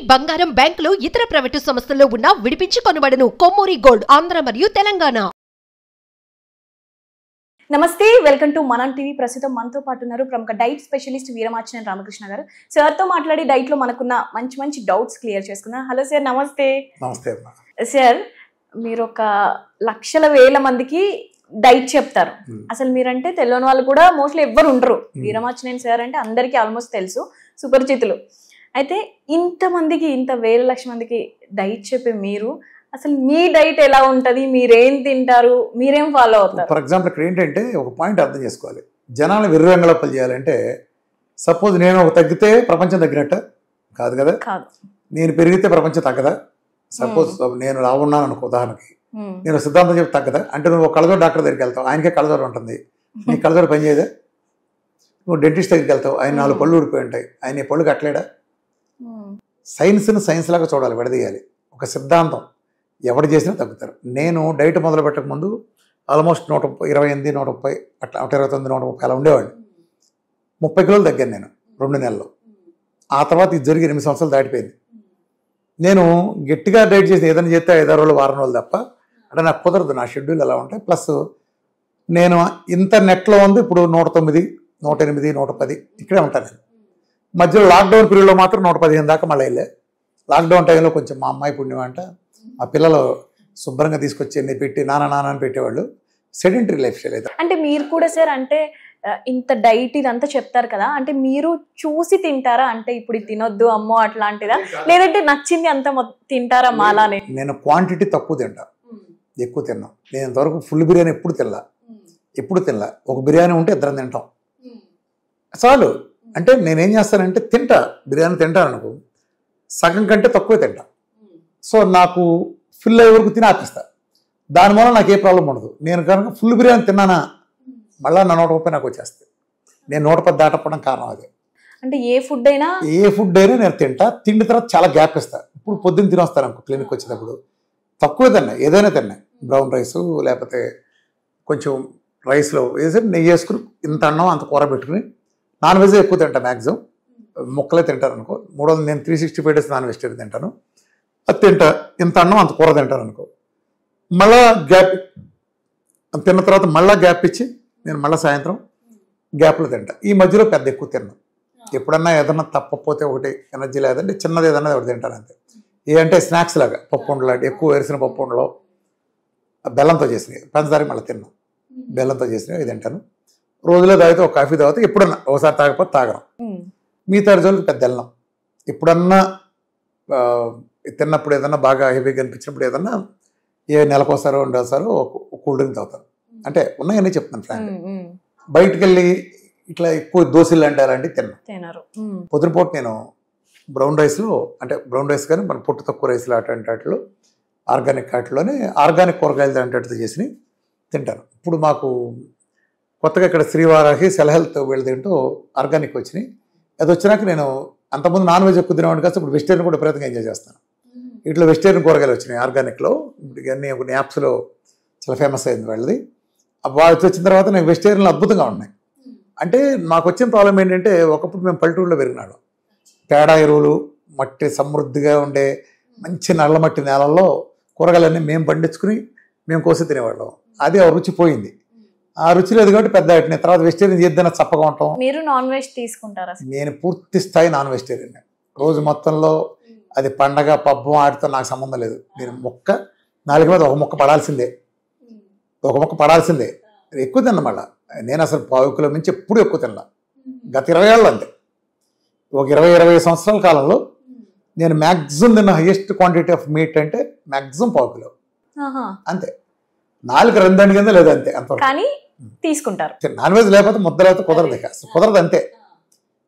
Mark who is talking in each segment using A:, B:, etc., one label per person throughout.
A: బంగారం బ్యాంకులు ఇతర ప్రైవేటు సంస్థల్లో ఉన్న విడిపించి కొనబడను. కొమ్మూరి గోల్డ్ ఆంధ్ర మరియు తెలంగాణ.
B: నమస్తే, వెల్కమ్ టు మనం టీవీ. ప్రస్తుతం మనతో పాటు ఉన్నారు ప్రముఖ డైట్ స్పెషలిస్ట్ వీరమాచినేని రామకృష్ణ గారు. సార్తో మాట్లాడి డైట్ లో మనకున్న మంచి మంచి డౌట్స్ క్లియర్ చేసుకుందాం. హలో సార్, నమస్తే.
C: నమస్తే
B: సార్, మీరు ఒక లక్షల వేల మందికి డైట్ చెప్తారు. అసలు మీరంటే తెలియని వాళ్ళు కూడా మోస్ట్లీ ఎవ్వరు ఉండరు. వీరమాచినేని సార్ అంటే అందరికీ ఆల్మోస్ట్ తెలుసు, సుపరిచితులు. అయితే ఇంతమందికి, ఇంత వేల లక్ష మందికి డైట్ చెప్పే మీరు అసలు మీ డైట్ ఎలా ఉంటుంది, మీరేం తింటారు, మీరేం ఫాలో అవుతారు?
C: ఫర్ ఎగ్జాంపుల్ ఇక్కడ ఏంటంటే ఒక పాయింట్ అర్థం చేసుకోవాలి. జనాలు విర్రంగళప్పలు చేయాలంటే సపోజ్ నేను ఒక తగ్గితే ప్రపంచం తగ్గినట్టు కాదు కదా, నేను పెరిగితే ప్రపంచం తగ్గదా? సపోజ్ నేను రావున్నాను అనుకో, ఉదాహరణకి నేను సిద్ధాంతం చెప్పి తగ్గదా? అంటే నువ్వు కళ్ళజోడు డాక్టర్ దగ్గరికి వెళ్తావు, ఆయనకే కళ్ళజోడు ఉంటుంది, నీ కళ్ళజోడు పని చేయదా? నువ్వు డెంటిస్ట్ దగ్గరికి వెళ్తావు, ఆయన 4 పళ్ళు ఊడిపోయి ఉంటాయి, ఆయన ఈ పళ్ళు కట్టలేడా? సైన్స్ని సైన్స్ లాగా చూడాలి, విడదీయాలి. ఒక సిద్ధాంతం ఎవరు చేసినా తగ్గుతారు. నేను డైట్ మొదలు పెట్టక ముందు ఆల్మోస్ట్ 128, 130 అట్లా 129, 130 అలా ఉండేవాడిని. 30 కిలోలు తగ్గాను నేను 2 నెలల్లో. ఆ తర్వాత ఇది జరిగి 8 సంవత్సరాలు దాటిపోయింది. నేను గట్టిగా డైట్ చేసి ఏదైనా చేస్తే 5-6 రోజులు, వారం రోజులు తప్ప అంటే నాకు కుదరదు, నా షెడ్యూల్ ఎలా ఉంటాయి. ప్లస్ నేను ఇంత నెట్లో ఉంది ఇప్పుడు 109, 108, 110 ఇక్కడే ఉంటాను నేను. మధ్యలో లాక్డౌన్ పీరియడ్లో మాత్రం 115 దాకా మళ్ళీ వెళ్ళే. లాక్డౌన్ టైంలో కొంచెం మా అమ్మాయి పుణ్యం అంట, ఆ పిల్లలు శుభ్రంగా తీసుకొచ్చి ఎన్ని పెట్టి నాన్న అని పెట్టేవాళ్ళు. సెడెంటరీ లైఫ్ స్టైల్ అయితే.
B: అంటే మీరు కూడా సార్ అంటే ఇంత డైట్ ఇదంతా చెప్తారు కదా, అంటే మీరు చూసి తింటారా? అంటే ఇప్పుడు ఇది తినొద్దు అమ్మో అట్లాంటిదా, లేదంటే నచ్చింది అంత తింటారా మాలానే?
C: నేను క్వాంటిటీ తక్కువ తింటా, ఎక్కువ తిన్నా. నేను ఇంతవరకు ఫుల్ బిర్యానీ ఎప్పుడు తినలా. ఒక బిర్యానీ ఉంటే 2 తింటాం చాలు. అంటే నేనేం చేస్తానంటే బిర్యానీ తింటాను అనుకో, సగం కంటే తక్కువే తింటా. సో నాకు ఫుల్ అయ్యే వరకు తిని ఆపేస్తా. దానివల్ల నాకు ఏ ప్రాబ్లం ఉండదు. నేను కనుక ఫుల్ బిర్యానీ తిన్నానా మళ్ళీ నా 130 నాకు వచ్చేస్తుంది. నేను 110 దాటపడం కారణం అదే.
B: అంటే ఏ ఫుడ్ అయినా
C: నేను తిండి తర్వాత చాలా గ్యాప్ ఇస్తా. ఇప్పుడు పొద్దున్న తినొస్తాను అనుకో, క్లినిక్ వచ్చేటప్పుడు తక్కువే తిన్నా, ఏదైనా తిన్నా, బ్రౌన్ రైస్ లేకపోతే కొంచెం రైస్లో వేసి నెయ్యి వేసుకుని ఇంత అన్నం అంత కూర పెట్టుకుని, నాన్ వెజ్ ఎక్కువ తింటా, మ్యాక్సిమం ముక్కలే తింటాను అనుకో. 300 నేను 365 డేస్ నాన్ వెజిటేరియన్ తింటాను. అది తింటా, ఇంత అన్నం అంత కూర తింటాను అనుకో. మళ్ళా గ్యాప్ తిన్న తర్వాత మళ్ళీ గ్యాప్ ఇచ్చి నేను మళ్ళీ సాయంత్రం గ్యాప్లో తింటా. ఈ మధ్యలో పెద్ద ఎక్కువ తిన్నాను. ఎప్పుడన్నా ఏదన్నా తప్పపోతే ఒకటి ఎనర్జీ లేదంటే చిన్నది ఏదన్నా ఒకటి తింటాను అంతే. అంటే స్నాక్స్ లాగా పప్పు ఉండలు లాంటి ఎక్కువ వేసిన పప్పు ఉండలో బెల్లంతో చేసినవి, పంచదార మళ్ళీ తిన్నాను, బెల్లంతో చేసినవి ఇది తింటాను. రోజులో తాగితే ఒక కాఫీ తాగితే ఎప్పుడన్నా ఒకసారి తాగకపోతే తాగడం. మిగతా రోజులకు పెద్ద వెళ్ళం. ఎప్పుడన్నా తిన్నప్పుడు ఏదన్నా బాగా హెవీగా అనిపించినప్పుడు ఏదన్నా నెలకోసారో 2 సార్లు ఒక కూల్ డ్రింక్ తాగుతాను. అంటే ఉన్నాయని చెప్తాను ఫ్రెండ్. బయటకు వెళ్ళి ఇట్లా ఎక్కువ దోశలు అంటే అలాంటివి తిన్నాను. పొద్దునపూట నేను బ్రౌన్ రైస్లో, అంటే బ్రౌన్ రైస్ కానీ మన పొట్టు తక్కువ రైస్లో అటువంటి వాటిలో ఆర్గానిక్ వాటిలోనే ఆర్గానిక్ కూరగాయలు అంటే చేసి తింటాను. ఇప్పుడు మాకు కొత్తగా ఇక్కడ శ్రీవారాహి సెల్ హెల్త్ వీళ్ళు తింటూ ఆర్గానిక్ వచ్చినాయి. అది వచ్చినాక నేను అంతకుముందు నాన్ వెజ్ ఎక్కువ తినేవాడిని కాదు, ఇప్పుడు వెజిటేరియన్ కూడా విపరీతంగా ఎంజాయ్ చేస్తాను. ఇట్లా వెజిటేరియన్ కూరగాయలు వచ్చినాయి ఆర్గానిక్లో. ఇవన్నీ కొన్ని యాప్స్లో చాలా ఫేమస్ అయింది వాళ్ళది. వాళ్ళు వచ్చిన తర్వాత నాకు వెజిటేరియన్లు అద్భుతంగా ఉన్నాయి. అంటే నాకు వచ్చిన ప్రాబ్లం ఏంటంటే, ఒకప్పుడు మేము పల్లెటూరులో పెరిగినాడు, పేడ ఎరువులు, మట్టి సమృద్ధిగా ఉండే మంచి నల్ల మట్టి నేలల్లో కూరగాయలన్నీ మేము పండించుకుని మేము కోసి తినేవాళ్ళం. అది ఆ రుచి పోయింది. ఆ రుచి లేదు కాబట్టి పెద్ద నేను తర్వాత వెజిటేరియన్ చేద్దాన చప్పగా ఉంటాం.
B: మీరు నాన్ వెజ్ తీసుకుంటారా?
C: నేను పూర్తి స్థాయి నాన్ వెజిటేరియన్. రోజు మొత్తంలో అది పండగ పబ్బం వాటితో నాకు సంబంధం లేదు. నేను నాలుగు మీద ఒక ముక్క పడాల్సిందే, ఎక్కువ తిన్నా. మళ్ళీ నేను అసలు 1/4 కిలో మించి ఎప్పుడు ఎక్కువ తిన్నా. గత 20 ఏళ్ళు అంతే. ఒక 20 సంవత్సరాల కాలంలో నేను మ్యాక్సిమం తిన్న హైయెస్ట్ క్వాంటిటీ ఆఫ్ మీట్ అంటే మ్యాక్సిమం 1/4 కిలో అంతే. 4 2 కింద లేదు అంతే, అంతవరకు
B: తీసుకుంటారు.
C: నాన్ వెజ్ లేకపోతే ముద్ద లేకపోతే కుదరదు అంతే.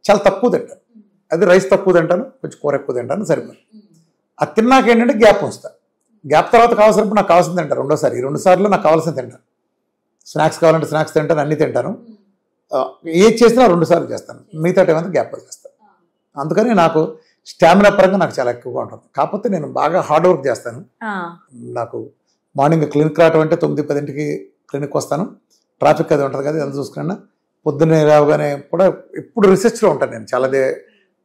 C: చాలా తక్కువ తింటాను. అది రైస్ తక్కువ తింటాను, కొంచెం కూర ఎక్కువ తింటాను, సరిపోదు. అది తిన్నాక ఏంటంటే గ్యాప్ వస్తా. గ్యాప్ తర్వాత కావాల్సినప్పుడు నాకు కావాల్సింది తింటాను. 2 సార్లు నాకు కావాల్సింది తింటాను. స్నాక్స్ కావాలంటే స్నాక్స్ తింటాను, అన్నీ తింటాను. ఏది చేసినా 2 సార్లు చేస్తాను, మిగతా టైం అంతా గ్యాప్ చేస్తాను. అందుకని నాకు స్టామినా పరంగా నాకు చాలా ఎక్కువగా ఉంటుంది. కాకపోతే నేను బాగా హార్డ్ వర్క్ చేస్తాను. నాకు మార్నింగ్ క్లినిక్ రావడం అంటే 9-10కి క్లినిక్ వస్తాను. ట్రాఫిక్ అది ఉంటుంది కదా, ఎంత చూసుకున్నా పొద్దున్నే రావగానే కూడా ఎప్పుడు రీసెర్చ్లో ఉంటాను నేను. చాలా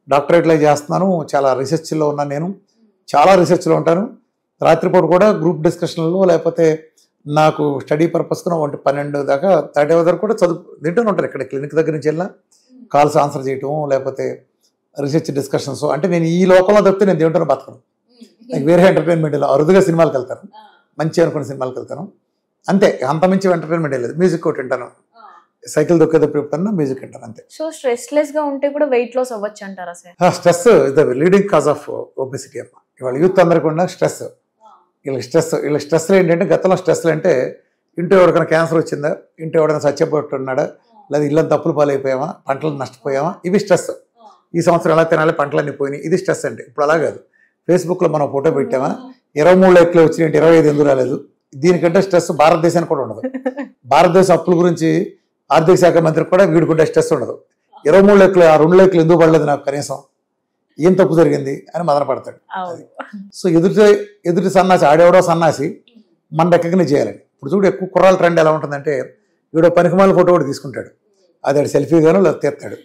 C: డాక్టరేట్లో చేస్తున్నాను, చాలా రీసెర్చ్లో ఉన్నాను, నేను చాలా రీసెర్చ్లో ఉంటాను. రాత్రిపూట కూడా గ్రూప్ డిస్కషన్లో లేకపోతే నాకు స్టడీ పర్పస్గా 12 దాకా 30 వరకు కూడా చదువు తింటూనే ఉంటాను. ఇక్కడ క్లినిక్ దగ్గర నుంచి వెళ్ళినా కాల్స్ ఆన్సర్ చేయటం లేకపోతే రీసెర్చ్ డిస్కషన్స్. అంటే నేను ఈ లోకంలో తప్పితే నేను దేంటో బతకను. నాకు వేరే ఎంటర్టైన్మెంట్ లేదు. అరుదుగా సినిమాలకు వెళ్తాను, మంచి అనుకున్న సినిమాలకు వెళ్తాను, అంతే. అంత మించి ఎంటర్టైన్మెంట్ లేదు. మ్యూజిక్ ఒకటి వింటాను, సైకిల్ దొక్కేటప్పుడు ఎప్పుడన్నా మ్యూజిక్ వింటాను, అంతే.
B: సో స్ట్రెస్లెస్ గా ఉంటే కూడా వెయిట్ లాస్ అవ్వచ్చు అంటారా sir?
C: Stress is the leading cause of obesity అమ్మ. ఇవాళ యూత్ అందరికీ ఉన్న స్ట్రెస్. వీళ్ళ స్ట్రెస్లు ఏంటంటే, గతంలో స్ట్రెస్లు అంటే ఇంట్లో ఎవరికైనా క్యాన్సర్ వచ్చిందా, ఇంట్లో ఎవరైనా చచ్చిపోతున్నాడా, లేదా ఇళ్ళని తప్పులు పాలైపోయామా, పంటలు నష్టపోయామా, ఇవి స్ట్రెస్. ఈ సంవత్సరం ఎలా తినాలి, పంటలన్నీ పోయినాయి, ఇది స్ట్రెస్ అంటే. ఇప్పుడు అలా కాదు. ఫేస్బుక్లో మనం ఫోటో పెట్టామా, 23 లైక్లు వచ్చినాయంటే 25 ఎందుకు రాలేదు. దీనికంటే స్ట్రెస్ భారతదేశానికి కూడా ఉండదు. భారతదేశ అప్పుల గురించి ఆర్థిక శాఖ మంత్రికి కూడా వీడుకుంటే స్ట్రెస్ ఉండదు. 23 లైక్లు, ఆ 2 లైక్లు ఎందుకు పడలేదు నాకు కనీసం, ఏం తప్పు జరిగింది అని మదన పడతాడు. సో ఎదుటి సన్నాసి, ఆడేవడో సన్నాసి మన దగ్గరనే చేయాలని. ఇప్పుడు చూడు, ఎక్కువ కుర్రాల ట్రెండ్ ఎలా ఉంటుందంటే, వీడో పనికిమాల ఫోటో కూడా తీసుకుంటాడు, అది ఆడు సెల్ఫీగానో లేదా తీస్తాడు.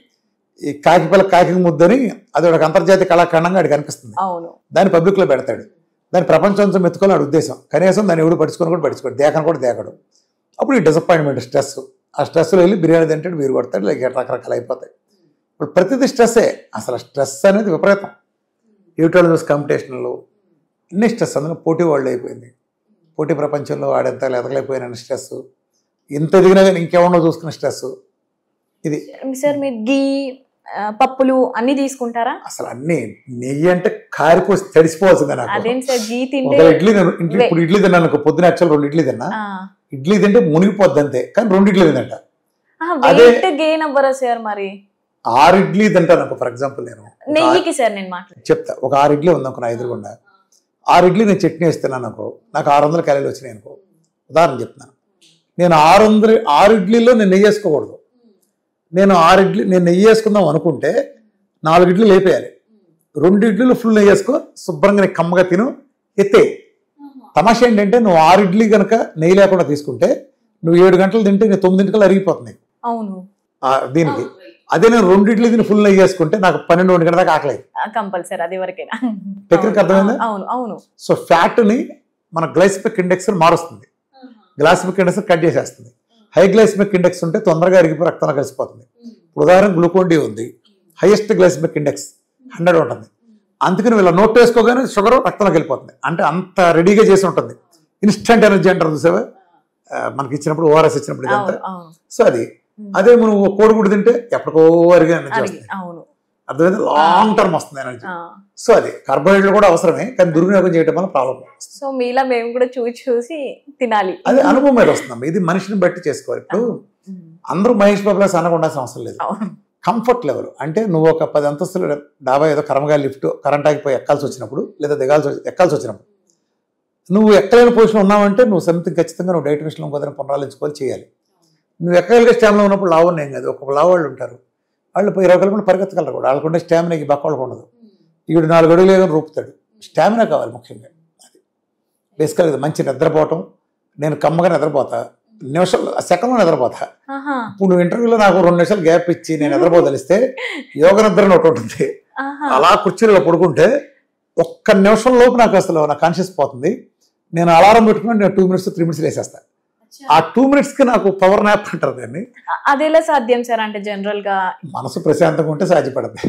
C: ఈ కాకి పిల్ల కాకి ముద్దని అది ఒక అంతర్జాతీయ కళాఖండంగా ఆడికి కనిపిస్తుంది, దాన్ని పబ్లిక్లో పెడతాడు. దాని ప్రపంచంతో మెత్తుకోవాలని ఉద్దేశం. కనీసం దాన్ని ఎవడు పడుచుకొని కూడా పడుచుకోడు, దేకను కూడా దేకడు. అప్పుడు ఈ డిసప్పాయింట్మెంట్, స్ట్రెస్. ఆ స్ట్రెస్లో వెళ్ళి బిర్యానీ తింటాడు, వీరు కొడతాడు, లేక రకరకాలు అయిపోతాయి. ఇప్పుడు ప్రతిదీ స్ట్రెస్సే. అసలు స్ట్రెస్ అనేది విపరీతం. యూట్యూబ్ చూసి కాంపిటీషన్లు అన్ని స్ట్రెస్. అందులో పోటీ వాళ్ళు అయిపోయింది. పోటీ ప్రపంచంలో ఆడెంత ఎదగలేకపోయిన స్ట్రెస్, ఎంత ఎదిగినా కానీ ఇంకేమన్నా చూసుకున్న స్ట్రెస్. ఇది
B: సార్ మీరు గీ పప్పులు అన్ని తీసుకుంటారా?
C: అసలు అన్ని. నెయ్యి అంటే కారిపోసి తడిసిపోవాల్సిందే నాకు.
B: అదేం సార్, గీ తింటే
C: ఇప్పుడు ఇడ్లీ తిన్నాను, పొద్దున యాక్చువల్ 2 ఇడ్లీ తిన్నా. ఇడ్లీ తింటే మునిగిపోద్ది అంతే, కానీ 2 ఇడ్లీ తింట.
B: గెయిన్ అవ్వరా సార్ మరి?
C: 6 ఇడ్లీ తింటాను అనుకో. ఫర్ ఎగ్జాంపుల్ నేను
B: నెయ్యికి సార్ నేను
C: చెప్తా, ఒక 6 ఇడ్లీ ఉందనుకో నా ఎదురుగుండా, 6 ఇడ్లీ నేను చట్నీ వేస్తున్నాను అనుకో, నాకు 600 క్యాలరీలు వచ్చినాయి అనుకో. ఉదాహరణ చెప్తున్నాను. నేను 6 ఇడ్లీలో నేను నెయ్యి వేసుకోకూడదు. నేను 6 ఇడ్లీ నేను నెయ్యి వేసుకుందాం అనుకుంటే 4 ఇడ్లీలు వేపేయాలి. 2 ఇడ్లీలు ఫుల్ నెయ్యి వేసుకో, శుభ్రంగా కమ్మగా తిను, ఎత్తే. తమాషా ఏంటంటే, నువ్వు 6 ఇడ్లీ కనుక నెయ్యి లేకుండా తీసుకుంటే నువ్వు 7 గంటలు తింటే నేను 9 అరిగిపోతుంది.
B: అవును
C: దీనికి. అదే నేను 2 ఇడ్లీ తిని ఫుల్ నెయ్యి వేసుకుంటే నాకు 12-1 గంటల దాకా ఆకలేదు.
B: కంపల్సరీ అది వరకేనా?
C: టెక్నిక్ అర్థమైందా?
B: అవును అవును.
C: సో ఫ్యాట్ ని మన గ్లైసెమిక్ ఇండెక్స్ మారుస్తుంది. గ్లైసెమిక్ ఇండెక్స్ కట్ చేసేస్తుంది. హై గ్లైసెమిక్ ఇండెక్స్ ఉంటే తొందరగా అరిగిపోయి రక్తంలో కలిసిపోతుంది. ఉదాహరణ గ్లూకోన్ డి ఉంది, హైయెస్ట్ గ్లైసెమిక్ ఇండెక్స్ 100 ఉంటుంది. అందుకని వీళ్ళ నోట్ వేసుకోగానే షుగర్ రక్తంలోకి వెళ్ళిపోతుంది. అంటే అంత రెడీగా చేసి ఉంటుంది. ఇన్స్టెంట్ ఎనర్జీ అంటారు చూసావా, మనకి ఇచ్చినప్పుడు, ఓఆర్ఎస్ ఇచ్చినప్పుడు ఇదంతా. సో అది. అదే నువ్వు కోడిగుడ్డు తింటే ఎప్పటికో అరిగే ఎనర్జీ వస్తుంది. అర్థమైంది? లాంగ్ టర్మ్ వస్తుంది ఎనర్జీ. సో అది కార్బోహైడ్రేట్ కూడా అవసరమే, కానీ దుర్వినియోగం చేయడం వల్ల ప్రాబ్లం.
B: సో మీలా మేము కూడా చూసి తినాలి.
C: అది అనుభవం మీద వస్తుందమ్మా. ఇది మనిషిని బట్టి చేసుకోవాలి. ఇప్పుడు అందరూ మహేష్ బాబులా సన్నగా ఉండాల్సిన అవసరం లేదు. కంఫర్ట్ లెవెల్ అంటే నువ్వు ఒక 10 అంతస్తులు డాబా ఏదో కర్మగా లిఫ్ట్ కరెంట్ ఆగిపోయి ఎక్కాల్సి వచ్చినప్పుడు, లేదా ఎక్కాల్సి వచ్చినప్పుడు, నువ్వు ఎక్కలేని పొజిషన్ ఉన్నావంటే నువ్వు సంథింగ్ ఖచ్చితంగా నువ్వు డైట్ విషయంలో కుదిరిన పునరాలించుకోవాలి, చేయాలి. నువ్వు ఎక్కగలిగే స్టామినా ఉన్నప్పుడు లావు నేను కాదు. ఒక లావు వాళ్ళు ఉంటారు, వాళ్ళు 20 కిలోమీటర్లు పరిగెత్తగలరు కూడా. వాళ్ళకుండే స్టామినాకి బక్క వాళ్ళకు ఉండదు. ఈడు 4 అడుగులు ఏదో రూపుతాడు. స్టామినా కావాలి ముఖ్యంగా. అది బేసికల్గా మంచి నిద్రపోవటం. నేను కమ్మగా నిద్రపోతా, నిమిషాలు సెకండ్లో నిద్రపోతా. ఇప్పుడు నువ్వు ఇంటర్వ్యూలో నాకు 2 నిమిషాలు గ్యాప్ ఇచ్చి నేను నిద్రపోదలిస్తే యోగ నిద్ర ఒకటి ఉంటుంది. అలా కుర్చీలో పడుకుంటే 1 నిమిషం లోపు నాకు అసలు నా కాన్షియస్ పోతుంది. నేను అలారం పెట్టుకుని నేను 2 మినిట్స్ 3 మినిట్స్ వేసేస్తాను. ఆ 2 మినిట్స్ కి నాకు పవర్ నాప్ అంటారు దాన్ని.
B: అదేలా సాధ్యం సార్? అంటే జనరల్ గా
C: మనసు ప్రశాంతంగా ఉంటే సాధ్యపడద్ది.